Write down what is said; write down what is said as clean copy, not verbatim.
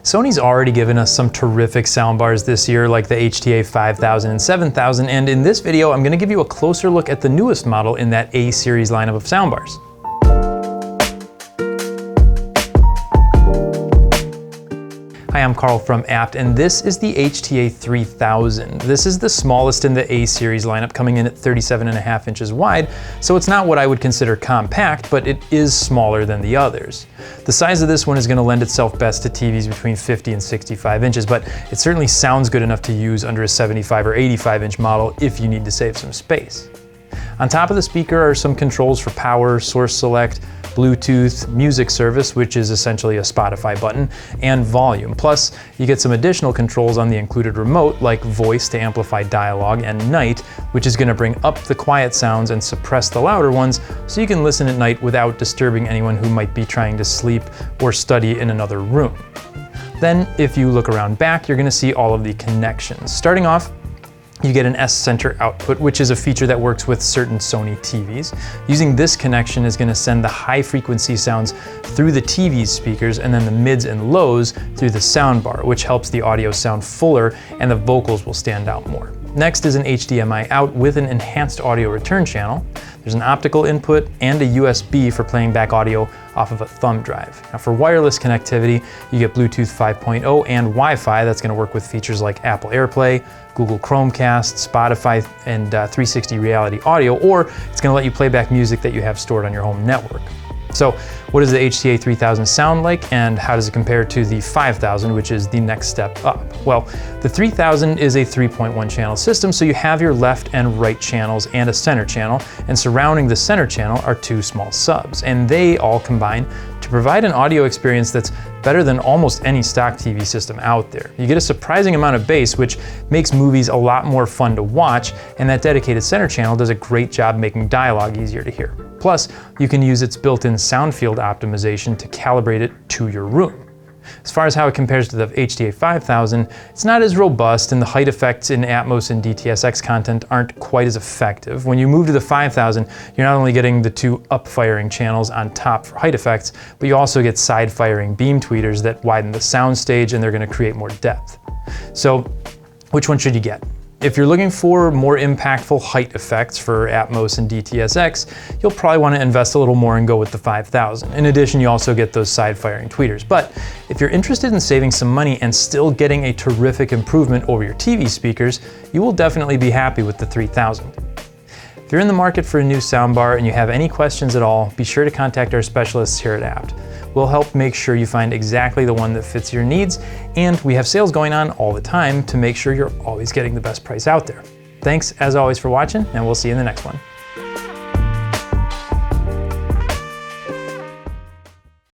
Sony's already given us some terrific soundbars this year, like the HTA3000 and 7000, and in this video I'm going to give you a closer look at the newest model in that A series lineup of soundbars. Hi, I'm Carl from Apt, and this is the HTA3000. This is the smallest in the A series lineup, coming in at 37.5 inches wide, so it's not what I would consider compact, but it is smaller than the others. The size of this one is going to lend itself best to TVs between 50 and 65 inches, but it certainly sounds good enough to use under a 75 or 85 inch model if you need to save some space. On top of the speaker are some controls for power, source select, Bluetooth, music service, which is essentially a Spotify button, and volume. Plus, you get some additional controls on the included remote, like voice to amplify dialogue, and night, which is going to bring up the quiet sounds and suppress the louder ones, so you can listen at night without disturbing anyone who might be trying to sleep or study in another room. Then, if you look around back, you're going to see all of the connections. Starting off, you get an S-Center output, which is a feature that works with certain Sony TVs. Using this connection is going to send the high frequency sounds through the TV's speakers and then the mids and lows through the soundbar, which helps the audio sound fuller and the vocals will stand out more. Next is an HDMI out with an enhanced audio return channel. There's an optical input and a USB for playing back audio off of a thumb drive. Now for wireless connectivity, you get Bluetooth 5.0 and Wi-Fi that's going to work with features like Apple Airplay, Google Chromecast, Spotify, and 360 Reality Audio, or it's going to let you play back music that you have stored on your home network. So what does the HTA3000 sound like, and how does it compare to the 5000, which is the next step up? Well, the 3000 is a 3.1 channel system, so you have your left and right channels and a center channel, and surrounding the center channel are two small subs, and they all combine to provide an audio experience that's better than almost any stock TV system out there. You get a surprising amount of bass, which makes movies a lot more fun to watch, and that dedicated center channel does a great job making dialogue easier to hear. Plus, you can use its built-in sound field optimization to calibrate it to your room. As far as how it compares to the HTA5000, it's not as robust, and the height effects in Atmos and DTS:X content aren't quite as effective. When you move to the 5000, you're not only getting the two up-firing channels on top for height effects, but you also get side-firing beam tweeters that widen the soundstage, and they're going to create more depth. So, which one should you get? If you're looking for more impactful height effects for Atmos and DTS:X, you'll probably want to invest a little more and go with the 5000. In addition, you also get those side-firing tweeters. But if you're interested in saving some money and still getting a terrific improvement over your TV speakers, you will definitely be happy with the 3000. If you're in the market for a new soundbar and you have any questions at all, be sure to contact our specialists here at Apt. We'll help make sure you find exactly the one that fits your needs, and we have sales going on all the time to make sure you're always getting the best price out there. Thanks as always for watching, and we'll see you in the next one.